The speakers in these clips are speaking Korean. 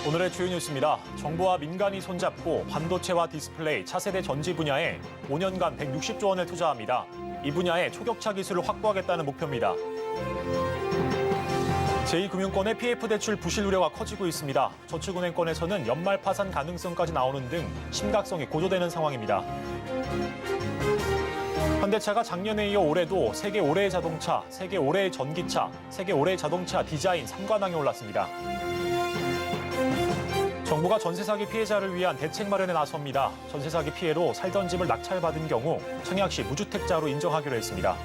오늘의 주요 뉴스입니다. 정부와 민간이 손잡고 반도체와 디스플레이, 차세대 전지 분야에 5년간 160조 원을 투자합니다. 이 분야에 초격차 기술을 확보하겠다는 목표입니다. 제2금융권의 PF 대출 부실 우려가 커지고 있습니다. 저축은행권에서는 연말 파산 가능성까지 나오는 등 심각성이 고조되는 상황입니다. 현대차가 작년에 이어 올해도 세계 올해의 자동차, 세계 올해의 전기차, 세계 올해의 자동차 디자인 3관왕에 올랐습니다. 정부가 전세 사기 피해자를 위한 대책 마련에 나섭니다. 전세 사기 피해로 살던 집을 낙찰받은 경우 청약시 무주택자로 인정하기로 했습니다.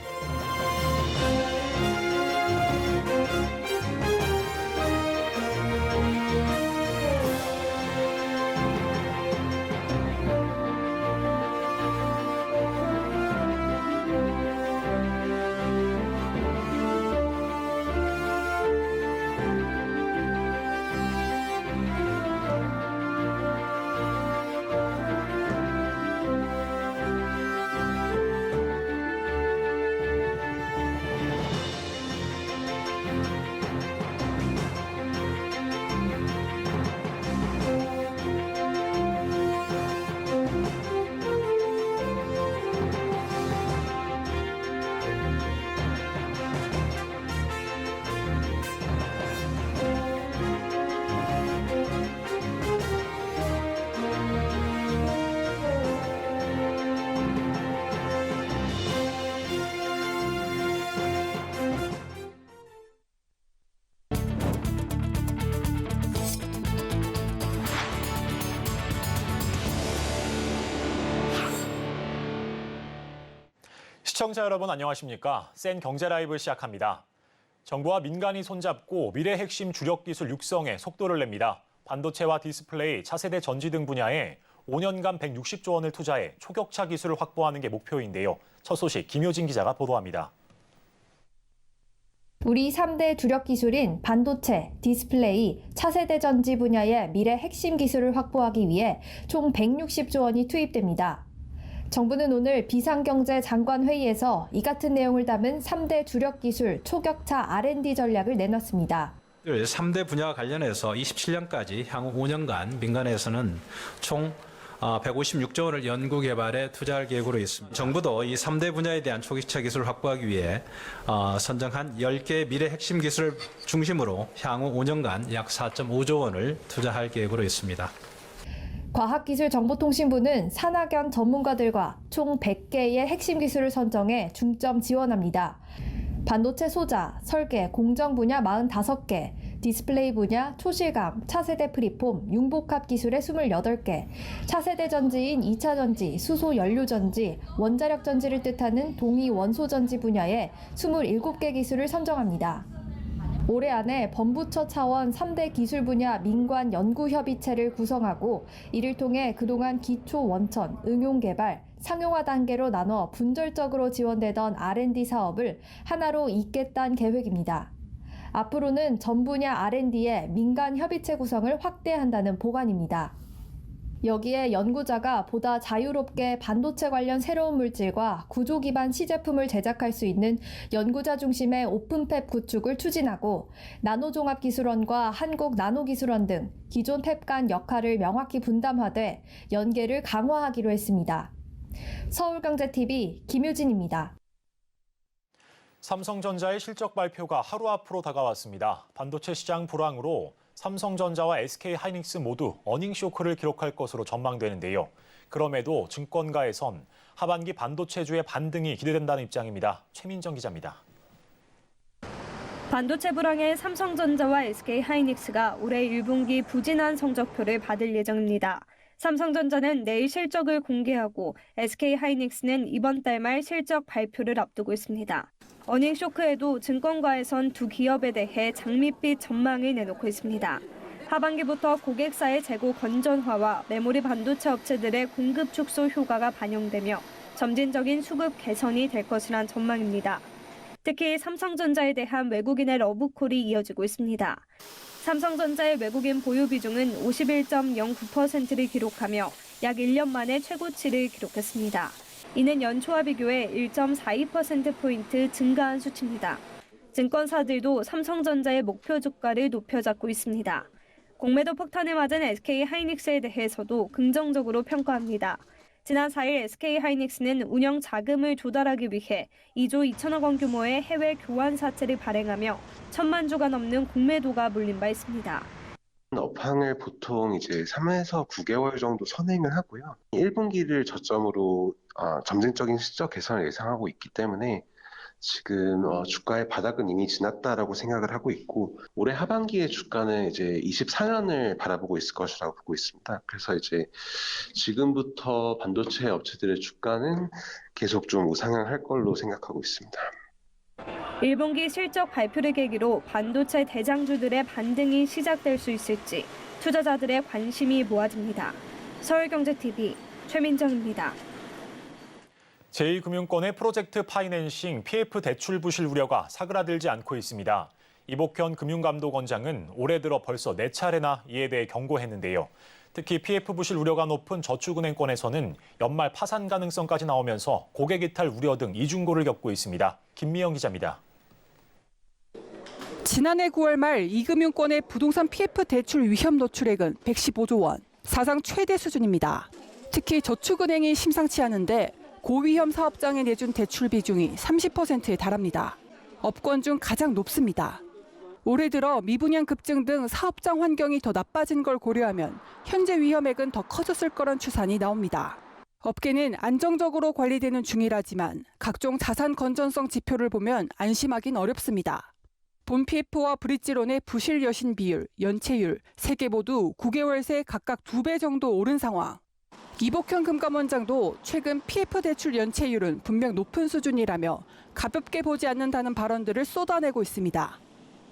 시청자 여러분 안녕하십니까? 센 경제 라이브 시작합니다. 정부와 민간이 손잡고 미래 핵심 주력 기술 육성에 속도를 냅니다. 반도체와 디스플레이, 차세대 전지 등 분야에 5년간 160조 원을 투자해 초격차 기술을 확보하는 게 목표인데요. 첫 소식 김효진 기자가 보도합니다. 우리 3대 주력 기술인 반도체, 디스플레이, 차세대 전지 분야의 미래 핵심 기술을 확보하기 위해 총 160조 원이 투입됩니다. 정부는 오늘 비상경제장관회의에서 이 같은 내용을 담은 3대 주력 기술 초격차 R&D 전략을 내놨습니다. 3대 분야와 관련해서 27년까지 향후 5년간 민간에서는 총 156조 원을 연구 개발에 투자할 계획으로 있습니다. 정부도 이 3대 분야에 대한 초격차 기술을 확보하기 위해 선정한 10개의 미래 핵심 기술을 중심으로 향후 5년간 약 4.5조 원을 투자할 계획으로 있습니다. 과학기술정보통신부는 산학연 전문가들과 총 100개의 핵심 기술을 선정해 중점 지원합니다. 반도체 소자, 설계, 공정 분야 45개, 디스플레이 분야, 초실감, 차세대 프리폼, 융복합 기술의 28개, 차세대 전지인 2차 전지, 수소 연료 전지, 원자력 전지를 뜻하는 동위 원소 전지 분야에 27개 기술을 선정합니다. 올해 안에 범부처 차원 3대 기술 분야 민관 연구협의체를 구성하고 이를 통해 그동안 기초 원천, 응용 개발, 상용화 단계로 나눠 분절적으로 지원되던 R&D 사업을 하나로 잇겠다는 계획입니다. 앞으로는 전 분야 R&D의 민간 협의체 구성을 확대한다는 보관입니다. 여기에 연구자가 보다 자유롭게 반도체 관련 새로운 물질과 구조 기반 시제품을 제작할 수 있는 연구자 중심의 오픈팹 구축을 추진하고 나노종합기술원과 한국나노기술원 등 기존 팹 간 역할을 명확히 분담하되 연계를 강화하기로 했습니다. 서울경제TV 김유진입니다. 삼성전자의 실적 발표가 하루 앞으로 다가왔습니다. 반도체 시장 불황으로 삼성전자와 SK하이닉스 모두 어닝 쇼크를 기록할 것으로 전망되는데요. 그럼에도 증권가에선 하반기 반도체주의 반등이 기대된다는 입장입니다. 최민정 기자입니다. 반도체 불황에 삼성전자와 SK하이닉스가 올해 1분기 부진한 성적표를 받을 예정입니다. 삼성전자는 내일 실적을 공개하고 SK하이닉스는 이번 달 말 실적 발표를 앞두고 있습니다. 어닝 쇼크에도 증권가에선 두 기업에 대해 장밋빛 전망을 내놓고 있습니다. 하반기부터 고객사의 재고 건전화와 메모리 반도체 업체들의 공급 축소 효과가 반영되며 점진적인 수급 개선이 될 것이란 전망입니다. 특히 삼성전자에 대한 외국인의 러브콜이 이어지고 있습니다. 삼성전자의 외국인 보유 비중은 51.09%를 기록하며 약 1년 만에 최고치를 기록했습니다. 이는 연초와 비교해 1.42%포인트 증가한 수치입니다. 증권사들도 삼성전자의 목표 주가를 높여 잡고 있습니다. 공매도 폭탄을 맞은 SK 하이닉스에 대해서도 긍정적으로 평가합니다. 지난 4일 SK 하이닉스는 운영 자금을 조달하기 위해 2조 2천억 원 규모의 해외 교환 사채를 발행하며 1,000만 주가 넘는 공매도가 몰린 바 있습니다. 업황을 보통 이제 3에서 9개월 정도 선행을 하고요. 1분기를 저점으로 점진적인 실적 개선을 예상하고 있기 때문에 지금 주가의 바닥은 이미 지났다라고 생각을 하고 있고, 올해 하반기의 주가는 이제 24년을 바라보고 있을 것이라고 보고 있습니다. 그래서 이제 지금부터 반도체 업체들의 주가는 계속 좀 우상향할 걸로 생각하고 있습니다. 1분기 실적 발표를 계기로 반도체 대장주들의 반등이 시작될 수 있을지 투자자들의 관심이 모아집니다. 서울경제TV 최민정입니다. 제2금융권의 프로젝트 파이낸싱 PF 대출 부실 우려가 사그라들지 않고 있습니다. 이복현 금융감독원장은 올해 들어 벌써 4차례나 이에 대해 경고했는데요. 특히 PF 부실 우려가 높은 저축은행권에서는 연말 파산 가능성까지 나오면서 고객 이탈 우려 등 이중고를 겪고 있습니다. 김미영 기자입니다. 지난해 9월 말 이금융권의 부동산 PF 대출 위험 노출액은 115조 원, 사상 최대 수준입니다. 특히 저축은행이 심상치 않은데 고위험 사업장에 내준 대출 비중이 30%에 달합니다. 업권 중 가장 높습니다. 올해 들어 미분양 급증 등 사업장 환경이 더 나빠진 걸 고려하면 현재 위험액은 더 커졌을 거란 추산이 나옵니다. 업계는 안정적으로 관리되는 중이라지만 각종 자산 건전성 지표를 보면 안심하긴 어렵습니다. 본 PF와 브릿지론의 부실 여신 비율, 연체율, 3개 모두 9개월 새 각각 2배 정도 오른 상황. 이복현 금감원장도 최근 PF 대출 연체율은 분명 높은 수준이라며 가볍게 보지 않는다는 발언들을 쏟아내고 있습니다.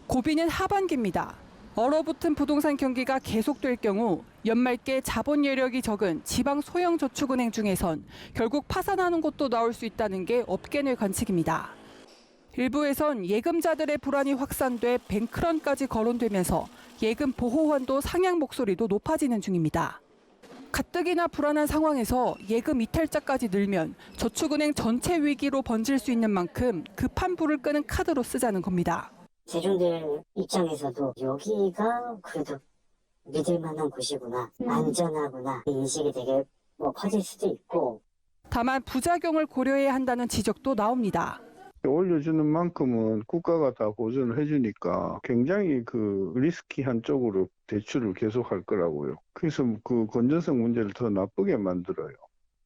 고비는 하반기입니다. 얼어붙은 부동산 경기가 계속될 경우 연말께 자본 여력이 적은 지방 소형 저축은행 중에선 결국 파산하는 곳도 나올 수 있다는 게 업계 내 관측입니다. 일부에선 예금자들의 불안이 확산돼 뱅크런까지 거론되면서 예금 보호원도 상향 목소리도 높아지는 중입니다. 가뜩이나 불안한 상황에서 예금 이탈자까지 늘면 저축은행 전체 위기로 번질 수 있는 만큼 급한 불을 끄는 카드로 쓰자는 겁니다. 대중들 입장에서도 여기가 그래도 믿을 만한 곳이구나, 안전하구나 인식이 되게 커질 수도 있고. 다만 부작용을 고려해야 한다는 지적도 나옵니다. 올려주는 만큼은 국가가 다 보존을 해주니까 굉장히 리스키한 쪽으로 대출을 계속할 거라고요. 그래서 그 건전성 문제를 더 나쁘게 만들어요.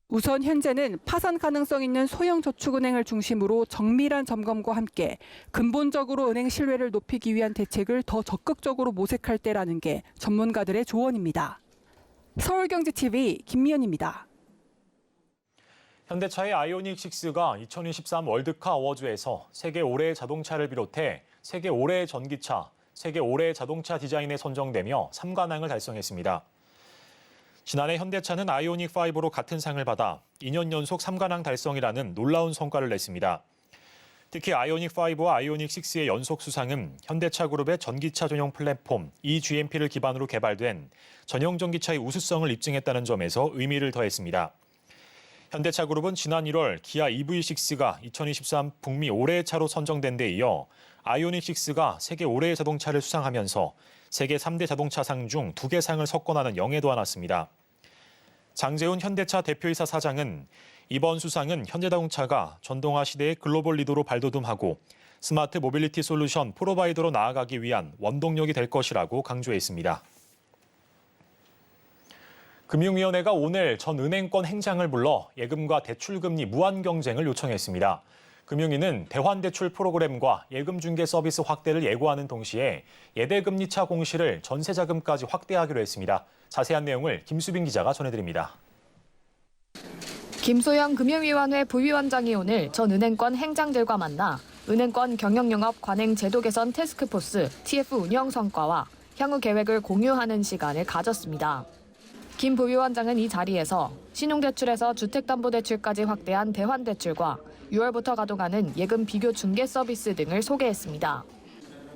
우선 현재는 파산 가능성 있는 소형 저축은행을 중심으로 정밀한 점검과 함께 근본적으로 은행 신뢰를 높이기 위한 대책을 더 적극적으로 모색할 때라는 게 전문가들의 조언입니다. 서울경제TV 김미연입니다. 현대차의 아이오닉6가 2023 월드카 어워즈에서 세계 올해의 자동차를 비롯해 세계 올해의 전기차, 세계 올해의 자동차 디자인에 선정되며 3관왕을 달성했습니다. 지난해 현대차는 아이오닉5로 같은 상을 받아 2년 연속 3관왕 달성이라는 놀라운 성과를 냈습니다. 특히 아이오닉5와 아이오닉6의 연속 수상은 현대차 그룹의 전기차 전용 플랫폼 eGMP를 기반으로 개발된 전용 전기차의 우수성을 입증했다는 점에서 의미를 더했습니다. 현대차 그룹은 지난 1월 기아 EV6가 2023 북미 올해의 차로 선정된 데 이어 아이오닉6가 세계 올해의 자동차를 수상하면서 세계 3대 자동차상 중 2개 상을 석권하는 영예도 안았습니다. 장재훈 현대차 대표이사 사장은 이번 수상은 현대자동차가 전동화 시대의 글로벌 리더로 발돋움하고 스마트 모빌리티 솔루션 프로바이더로 나아가기 위한 원동력이 될 것이라고 강조했습니다. 금융위원회가 오늘 전 은행권 행장을 불러 예금과 대출금리 무한 경쟁을 요청했습니다. 금융위는 대환대출 프로그램과 예금 중개 서비스 확대를 예고하는 동시에 예대금리차 공시를 전세자금까지 확대하기로 했습니다. 자세한 내용을 김수빈 기자가 전해드립니다. 김소영 금융위원회 부위원장이 오늘 전 은행권 행장들과 만나 은행권 경영영업 관행 제도 개선 태스크포스 TF 운영 성과와 향후 계획을 공유하는 시간을 가졌습니다. 김 부위원장은 이 자리에서 신용대출에서 주택담보대출까지 확대한 대환대출과 6월부터 가동하는 예금 비교 중개 서비스 등을 소개했습니다.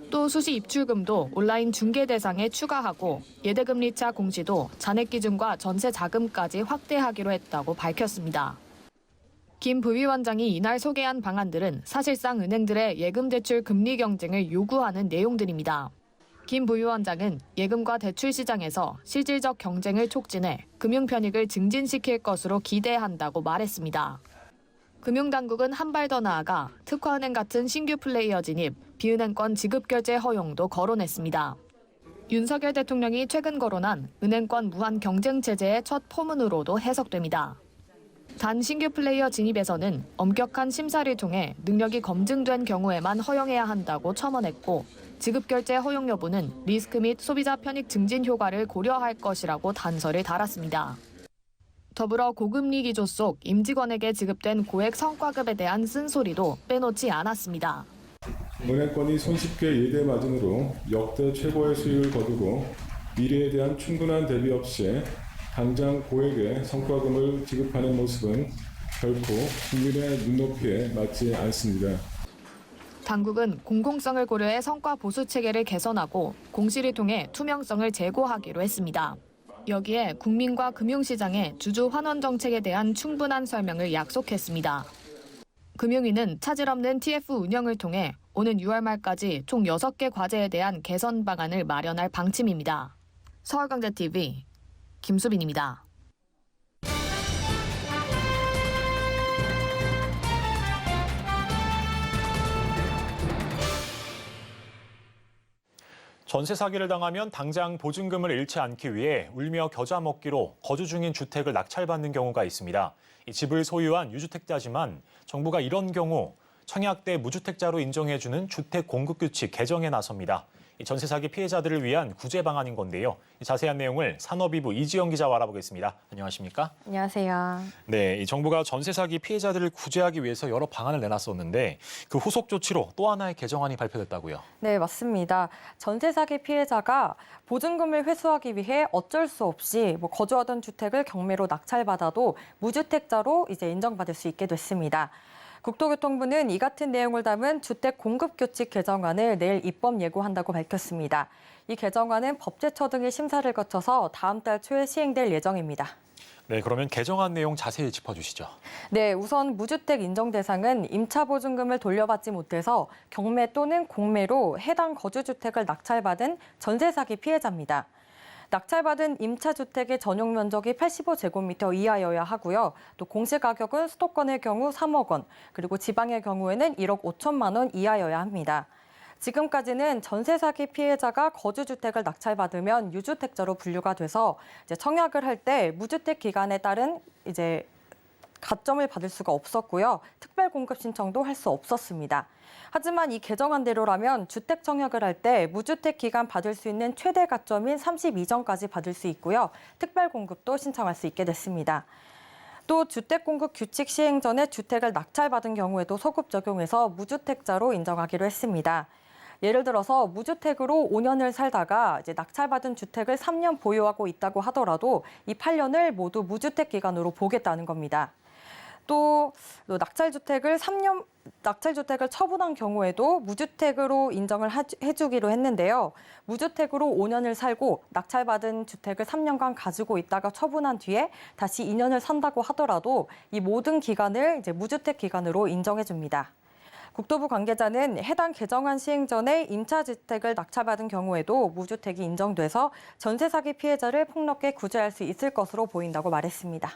또 수시 입출금도 온라인 중개 대상에 추가하고 예대금리차 공시도 잔액 기준과 전세 자금까지 확대하기로 했다고 밝혔습니다. 김 부위원장이 이날 소개한 방안들은 사실상 은행들의 예금 대출 금리 경쟁을 요구하는 내용들입니다. 김 부위원장은 예금과 대출 시장에서 실질적 경쟁을 촉진해 금융 편익을 증진시킬 것으로 기대한다고 말했습니다. 금융당국은 한 발 더 나아가 특화은행 같은 신규 플레이어 진입, 비은행권 지급결제 허용도 거론했습니다. 윤석열 대통령이 최근 거론한 은행권 무한 경쟁 체제의 첫 포문으로도 해석됩니다. 단 신규 플레이어 진입에서는 엄격한 심사를 통해 능력이 검증된 경우에만 허용해야 한다고 첨언했고, 지급결제 허용 여부는 리스크 및 소비자 편익 증진 효과를 고려할 것이라고 단서를 달았습니다. 더불어 고금리 기조 속 임직원에게 지급된 고액 성과급에 대한 쓴소리도 빼놓지 않았습니다. 은행권이 손쉽게 예대 마진으로 역대 최고의 수익을 거두고 미래에 대한 충분한 대비 없이 당장 고액의 성과금을 지급하는 모습은 결코 국민의 눈높이에 맞지 않습니다. 당국은 공공성을 고려해 성과 보수 체계를 개선하고 공시를 통해 투명성을 제고하기로 했습니다. 여기에 국민과 금융시장의 주주 환원 정책에 대한 충분한 설명을 약속했습니다. 금융위는 차질 없는 TF 운영을 통해 오는 6월 말까지 총 6개 과제에 대한 개선 방안을 마련할 방침입니다. 서울경제TV 김수빈입니다. 전세 사기를 당하면 당장 보증금을 잃지 않기 위해 울며 겨자 먹기로 거주 중인 주택을 낙찰받는 경우가 있습니다. 이 집을 소유한 유주택자지만 정부가 이런 경우 청약대 무주택자로 인정해주는 주택 공급 규칙 개정에 나섭니다. 이 전세 사기 피해자들을 위한 구제 방안인 건데요. 이 자세한 내용을 산업이부 이지영 기자와 알아보겠습니다. 안녕하십니까? 안녕하세요. 네, 이 정부가 전세 사기 피해자들을 구제하기 위해서 여러 방안을 내놨었는데 그 후속 조치로 또 하나의 개정안이 발표됐다고요. 네, 맞습니다. 전세 사기 피해자가 보증금을 회수하기 위해 어쩔 수 없이 거주하던 주택을 경매로 낙찰받아도 무주택자로 이제 인정받을 수 있게 됐습니다. 국토교통부는 이 같은 내용을 담은 주택 공급 규칙 개정안을 내일 입법 예고한다고 밝혔습니다. 이 개정안은 법제처 등의 심사를 거쳐서 다음 달 초에 시행될 예정입니다. 네, 그러면 개정안 내용 자세히 짚어주시죠. 네, 우선 무주택 인정 대상은 임차 보증금을 돌려받지 못해서 경매 또는 공매로 해당 거주주택을 낙찰받은 전세 사기 피해자입니다. 낙찰받은 임차주택의 전용 면적이 85제곱미터 이하여야 하고요. 또 공시가격은 수도권의 경우 3억 원, 그리고 지방의 경우에는 1억 5천만 원 이하여야 합니다. 지금까지는 전세 사기 피해자가 거주주택을 낙찰받으면 유주택자로 분류가 돼서 이제 청약을 할 때 무주택 기간에 따른 이제 가점을 받을 수가 없었고요. 특별 공급 신청도 할 수 없었습니다. 하지만 이 개정안대로라면 주택 청약을 할 때 무주택 기간 받을 수 있는 최대 가점인 32점까지 받을 수 있고요. 특별 공급도 신청할 수 있게 됐습니다. 또 주택 공급 규칙 시행 전에 주택을 낙찰받은 경우에도 소급 적용해서 무주택자로 인정하기로 했습니다. 예를 들어서 무주택으로 5년을 살다가 이제 낙찰받은 주택을 3년 보유하고 있다고 하더라도 이 8년을 모두 무주택 기간으로 보겠다는 겁니다. 또 낙찰주택을 처분한 경우에도 무주택으로 인정을 해주기로 했는데요. 무주택으로 5년을 살고 낙찰받은 주택을 3년간 가지고 있다가 처분한 뒤에 다시 2년을 산다고 하더라도 이 모든 기간을 이제 무주택 기간으로 인정해 줍니다. 국토부 관계자는 해당 개정안 시행 전에 임차주택을 낙찰받은 경우에도 무주택이 인정돼서 전세 사기 피해자를 폭넓게 구제할 수 있을 것으로 보인다고 말했습니다.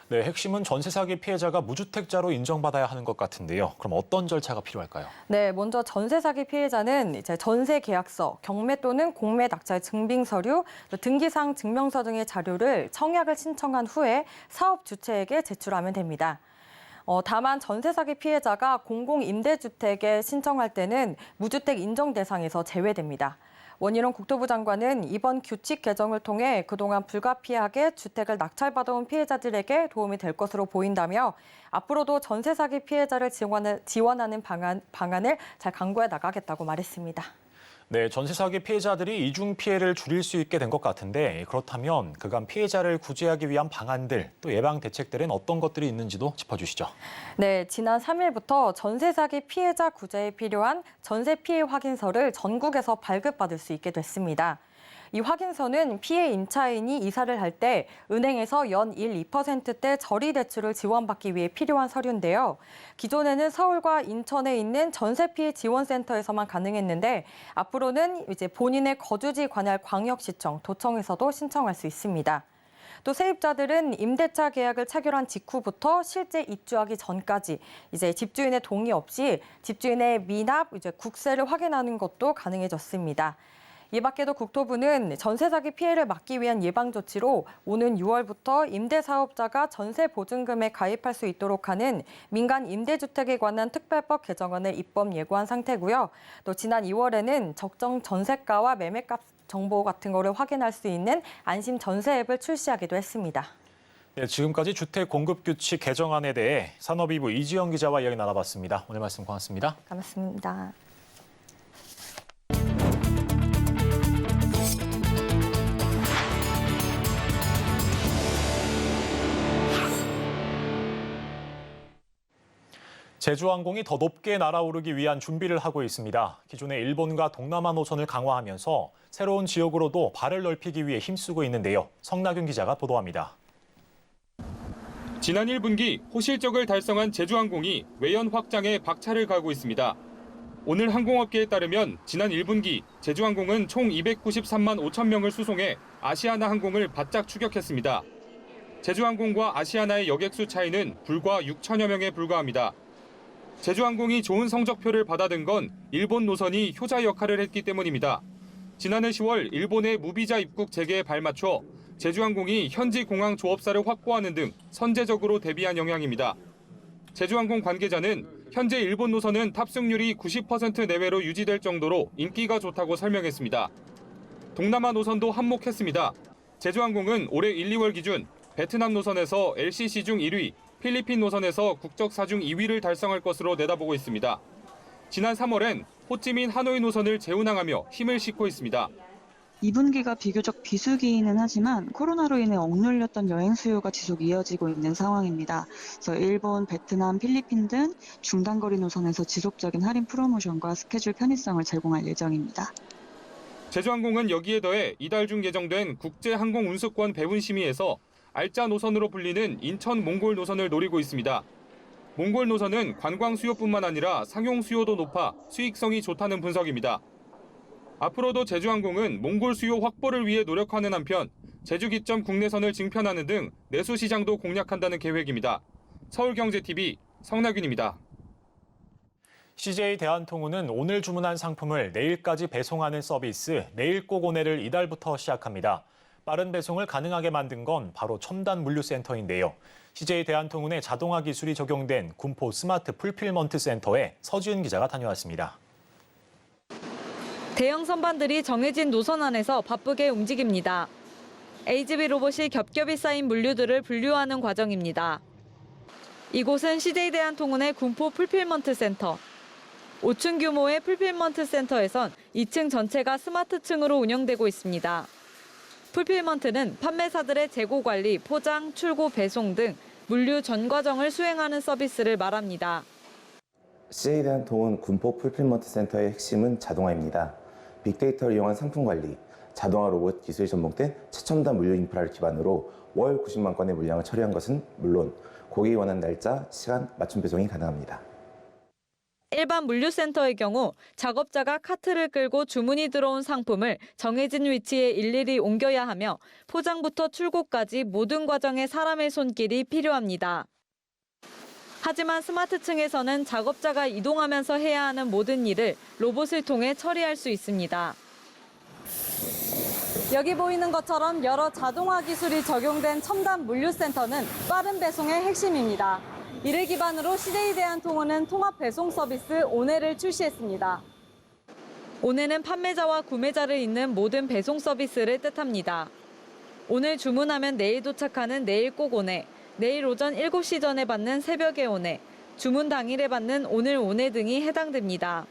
네, 핵심은 전세 사기 피해자가 무주택자로 인정받아야 하는 것 같은데요. 그럼 어떤 절차가 필요할까요? 네, 먼저 전세 사기 피해자는 이제 전세 계약서, 경매 또는 공매 낙찰 증빙 서류, 등기상 증명서 등의 자료를 청약을 신청한 후에 사업 주체에게 제출하면 됩니다. 다만 전세 사기 피해자가 공공임대주택에 신청할 때는 무주택 인정 대상에서 제외됩니다. 원희룡 국토부 장관은 이번 규칙 개정을 통해 그동안 불가피하게 주택을 낙찰받아온 피해자들에게 도움이 될 것으로 보인다며 앞으로도 전세 사기 피해자를 지원하는 방안을 잘 강구해 나가겠다고 말했습니다. 네, 전세 사기 피해자들이 이중 피해를 줄일 수 있게 된 것 같은데 그렇다면 그간 피해자를 구제하기 위한 방안들 또 예방 대책들은 어떤 것들이 있는지도 짚어주시죠. 네, 지난 3일부터 전세 사기 피해자 구제에 필요한 전세 피해 확인서를 전국에서 발급받을 수 있게 됐습니다. 이 확인서는 피해 임차인이 이사를 할 때 은행에서 연 1~2%대 저리 대출을 지원받기 위해 필요한 서류인데요. 기존에는 서울과 인천에 있는 전세 피해 지원센터에서만 가능했는데 앞으로는 이제 본인의 거주지 관할 광역시청, 도청에서도 신청할 수 있습니다. 또 세입자들은 임대차 계약을 체결한 직후부터 실제 입주하기 전까지 이제 집주인의 동의 없이 집주인의 미납, 이제 국세를 확인하는 것도 가능해졌습니다. 이 밖에도 국토부는 전세 사기 피해를 막기 위한 예방 조치로 오는 6월부터 임대사업자가 전세 보증금에 가입할 수 있도록 하는 민간 임대주택에 관한 특별법 개정안을 입법 예고한 상태고요. 또 지난 2월에는 적정 전세가와 매매값 정보 같은 거를 확인할 수 있는 안심 전세 앱을 출시하기도 했습니다. 네, 지금까지 주택 공급 규칙 개정안에 대해 산업이부 이지영 기자와 이야기 나눠봤습니다. 오늘 말씀 고맙습니다. 고맙습니다. 제주항공이 더 높게 날아오르기 위한 준비를 하고 있습니다. 기존의 일본과 동남아 노선을 강화하면서 새로운 지역으로도 발을 넓히기 위해 힘쓰고 있는데요. 성나균 기자가 보도합니다. 지난 1분기 호실적을 달성한 제주항공이 외연 확장에 박차를 가하고 있습니다. 오늘 항공업계에 따르면 지난 1분기 제주항공은 총 293만 5천 명을 수송해 아시아나 항공을 바짝 추격했습니다. 제주항공과 아시아나의 여객수 차이는 불과 6천여 명에 불과합니다. 제주항공이 좋은 성적표를 받아든 건 일본 노선이 효자 역할을 했기 때문입니다. 지난해 10월 일본의 무비자 입국 재개에 발맞춰 제주항공이 현지 공항 조업사를 확보하는 등 선제적으로 대비한 영향입니다. 제주항공 관계자는 현재 일본 노선은 탑승률이 90% 내외로 유지될 정도로 인기가 좋다고 설명했습니다. 동남아 노선도 한몫했습니다. 제주항공은 올해 1, 2월 기준 베트남 노선에서 LCC 중 1위, 필리핀 노선에서 국적사 중 2위를 달성할 것으로 내다보고 있습니다. 지난 3월엔 호찌민 하노이 노선을 재운항하며 힘을 싣고 있습니다. 2분기가 비교적 비수기이긴 하지만 코로나로 인해 억눌렸던 여행 수요가 지속 이어지고 있는 상황입니다. 그래서 일본, 베트남, 필리핀 등 중단거리 노선에서 지속적인 할인 프로모션과 스케줄 편의성을 제공할 예정입니다. 제주항공은 여기에 더해 이달 중 예정된 국제항공운수권 배분 심의에서 알짜 노선으로 불리는 인천 몽골 노선을 노리고 있습니다. 몽골 노선은 관광 수요뿐만 아니라 상용 수요도 높아 수익성이 좋다는 분석입니다. 앞으로도 제주항공은 몽골 수요 확보를 위해 노력하는 한편 제주 기점 국내선을 증편하는 등 내수 시장도 공략한다는 계획입니다. 서울경제TV 성나균입니다. CJ 대한통운은 오늘 주문한 상품을 내일까지 배송하는 서비스 내일 꼭 오네를 이달부터 시작합니다. 빠른 배송을 가능하게 만든 건 바로 첨단 물류센터인데요. CJ 대한통운의 자동화 기술이 적용된 군포 스마트 풀필먼트 센터에 서지은 기자가 다녀왔습니다. 대형 선반들이 정해진 노선 안에서 바쁘게 움직입니다. AGV 로봇이 겹겹이 쌓인 물류들을 분류하는 과정입니다. 이곳은 CJ 대한통운의 군포 풀필먼트 센터. 5층 규모의 풀필먼트 센터에선 2층 전체가 스마트층으로 운영되고 있습니다. 풀필먼트는 판매사들의 재고 관리, 포장, 출고, 배송 등 물류 전 과정을 수행하는 서비스를 말합니다. CJ 대한통운 군포 풀필먼트 센터의 핵심은 자동화입니다. 빅데이터를 이용한 상품 관리, 자동화 로봇 기술이 접목된 최첨단 물류 인프라를 기반으로 월 90만 건의 물량을 처리한 것은 물론 고객이 원하는 날짜, 시간, 맞춤 배송이 가능합니다. 일반 물류센터의 경우 작업자가 카트를 끌고 주문이 들어온 상품을 정해진 위치에 일일이 옮겨야 하며 포장부터 출고까지 모든 과정에 사람의 손길이 필요합니다. 하지만 스마트층에서는 작업자가 이동하면서 해야 하는 모든 일을 로봇을 통해 처리할 수 있습니다. 여기 보이는 것처럼 여러 자동화 기술이 적용된 첨단 물류센터는 빠른 배송의 핵심입니다. 이를 기반으로 CJ 대한통운은 통합 배송 서비스 오네를 출시했습니다. 오네는 판매자와 구매자를 잇는 모든 배송 서비스를 뜻합니다. 오늘 주문하면 내일 도착하는 내일 꼭 오네, 내일 오전 7시 전에 받는 새벽에 오네, 주문 당일에 받는 오늘 오네 등이 해당됩니다.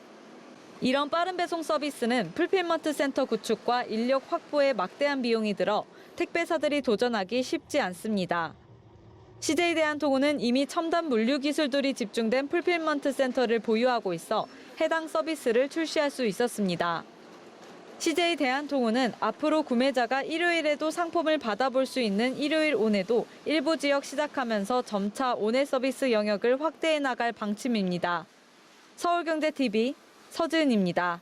이런 빠른 배송 서비스는 풀필먼트 센터 구축과 인력 확보에 막대한 비용이 들어 택배사들이 도전하기 쉽지 않습니다. CJ 대한통운은 이미 첨단 물류 기술들이 집중된 풀필먼트 센터를 보유하고 있어 해당 서비스를 출시할 수 있었습니다. CJ 대한통운은 앞으로 구매자가 일요일에도 상품을 받아볼 수 있는 일요일 온에도 일부 지역 시작하면서 점차 온해 서비스 영역을 확대해 나갈 방침입니다. 서울경제TV 서지은입니다.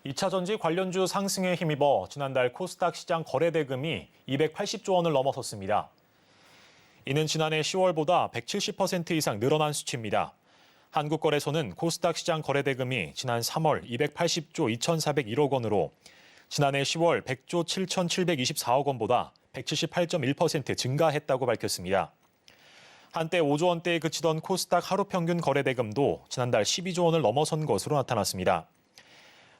2차 전지 관련주 상승에 힘입어 지난달 코스닥 시장 거래대금이 280조 원을 넘어섰습니다. 이는 지난해 10월보다 170% 이상 늘어난 수치입니다. 한국거래소는 코스닥 시장 거래대금이 지난 3월 280조 2,401억 원으로 지난해 10월 100조 7,724억 원보다 178.1% 증가했다고 밝혔습니다. 한때 5조 원대에 그치던 코스닥 하루 평균 거래대금도 지난달 12조 원을 넘어선 것으로 나타났습니다.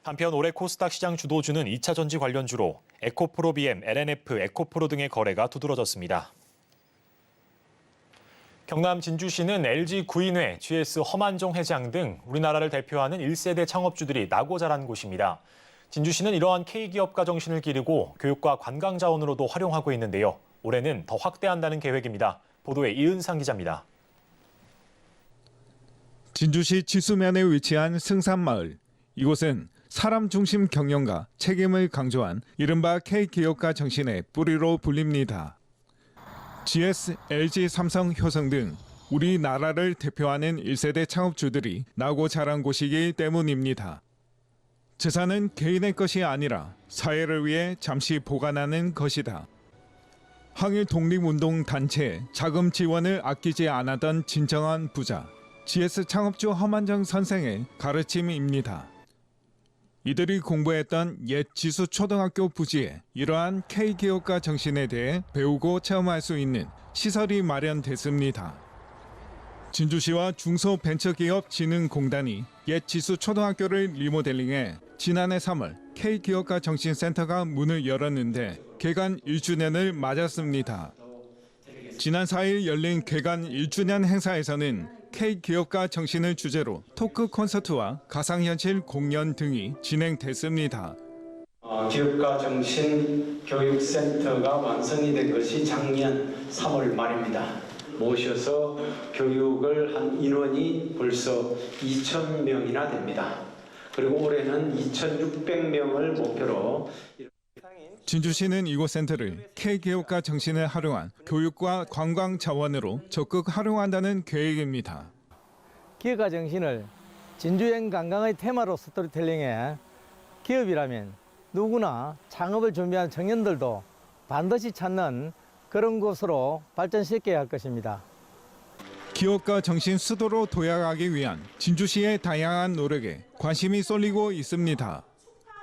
한편 올해 코스닥 시장 주도주는 2차 전지 관련주로 에코프로 BM, LNF, 에코프로 등의 거래가 두드러졌습니다. 경남 진주시는 LG 구인회, GS 허만종 회장 등 우리나라를 대표하는 1세대 창업주들이 나고 자란 곳입니다. 진주시는 이러한 K기업가 정신을 기르고 교육과 관광 자원으로도 활용하고 있는데요. 올해는 더 확대한다는 계획입니다. 보도에 이은상 기자입니다. 진주시 지수면에 위치한 승산마을. 이곳은 사람 중심 경영과 책임을 강조한 이른바 K기업가 정신의 뿌리로 불립니다. GS, LG, 삼성, 효성 등 우리나라를 대표하는 1세대 창업주들이 나고 자란 곳이기 때문입니다. 재산은 개인의 것이 아니라 사회를 위해 잠시 보관하는 것이다. 항일 독립운동 단체에 자금 지원을 아끼지 않았던 진정한 부자, GS 창업주 허만정 선생의 가르침입니다. 이들이 공부했던 옛 지수 초등학교 부지에 이러한 K기업가 정신에 대해 배우고 체험할 수 있는 시설이 마련됐습니다. 진주시와 중소벤처기업진흥공단이 옛 지수 초등학교를 리모델링해 지난해 3월 K기업가 정신센터가 문을 열었는데 개관 1주년을 맞았습니다. 지난 4일 열린 개관 1주년 행사에서는 K기업가 정신을 주제로 토크 콘서트와 가상현실 공연 등이 진행됐습니다. 기업가 정신 교육센터가 완성이 된 것이 작년 3월 말입니다. 모셔서 교육을 한 인원이 벌써 2,000명이나 됩니다. 그리고 올해는 2,600명을 목표로 진주시는 이곳 센터를 K기업가 정신을 활용한 교육과 관광 자원으로 적극 활용한다는 계획입니다. 기업가 정신을 진주행 관광의 테마로 스토리텔링해 기업이라면 누구나 창업을 준비한 청년들도 반드시 찾는 그런 곳으로 발전시켜야 할 것입니다. 기업가 정신 수도로 도약하기 위한 진주시의 다양한 노력에 관심이 쏠리고 있습니다.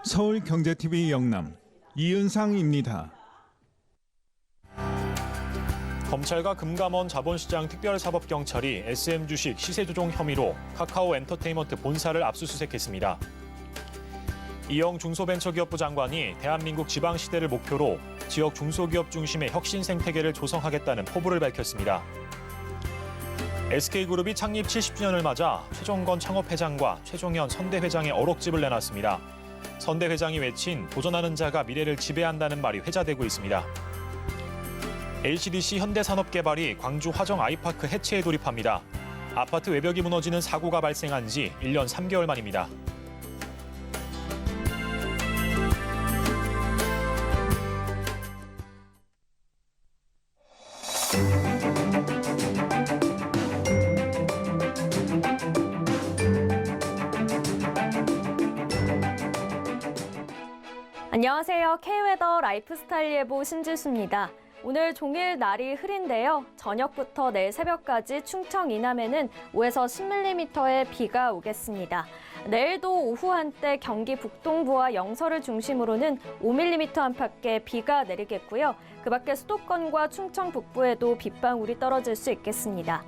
서울경제TV 영남 이은상입니다. 검찰과 금감원 자본시장 특별사법경찰이 SM 주식 시세조종 혐의로 카카오 엔터테인먼트 본사를 압수수색했습니다. 이영 중소벤처기업부 장관이 대한민국 지방시대를 목표로 지역 중소기업 중심의 혁신 생태계를 조성하겠다는 포부를 밝혔습니다. SK그룹이 창립 70주년을 맞아 최종건 창업회장과 최종현 선대회장의 어록집을 내놨습니다. 선대회장이 외친 도전하는 자가 미래를 지배한다는 말이 회자되고 있습니다. LCDC 현대산업개발이 광주 화정 아이파크 해체에 돌입합니다. 아파트 외벽이 무너지는 사고가 발생한 지 1년 3개월 만입니다. 안녕하세요. K웨더 라이프스타일 예보 신지수입니다. 오늘 종일 날이 흐린데요. 저녁부터 내일 새벽까지 충청 이남에는 5에서 10mm의 비가 오겠습니다. 내일도 오후 한때 경기 북동부와 영서를 중심으로는 5mm 안팎의 비가 내리겠고요. 그 밖에 수도권과 충청 북부에도 빗방울이 떨어질 수 있겠습니다.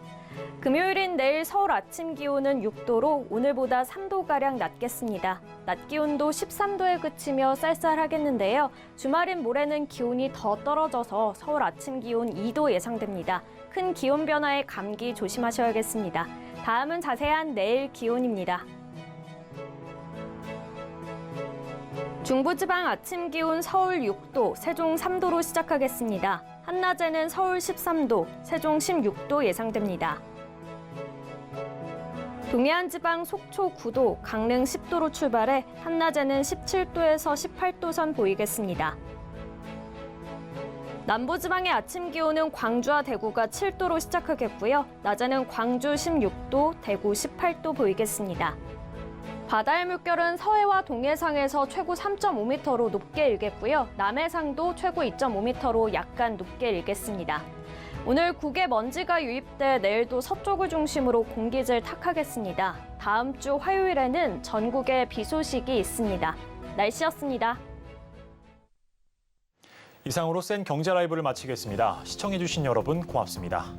금요일인 내일 서울 아침 기온은 6도로 오늘보다 3도가량 낮겠습니다. 낮 기온도 13도에 그치며 쌀쌀하겠는데요. 주말인 모레는 기온이 더 떨어져서 서울 아침 기온 2도 예상됩니다. 큰 기온 변화에 감기 조심하셔야겠습니다. 다음은 자세한 내일 기온입니다. 중부지방 아침 기온 서울 6도, 세종 3도로 시작하겠습니다. 한낮에는 서울 13도, 세종 16도 예상됩니다. 동해안 지방 속초 9도, 강릉 10도로 출발해 한낮에는 17도에서 18도 선 보이겠습니다. 남부지방의 아침 기온은 광주와 대구가 7도로 시작하겠고요. 낮에는 광주 16도, 대구 18도 보이겠습니다. 바다의 물결은 서해와 동해상에서 최고 3.5m로 높게 일겠고요. 남해상도 최고 2.5m로 약간 높게 일겠습니다. 오늘 국에 먼지가 유입돼 내일도 서쪽을 중심으로 공기질 탁하겠습니다. 다음 주 화요일에는 전국에 비 소식이 있습니다. 날씨였습니다. 이상으로 센 경제 라이브를 마치겠습니다. 시청해주신 여러분 고맙습니다.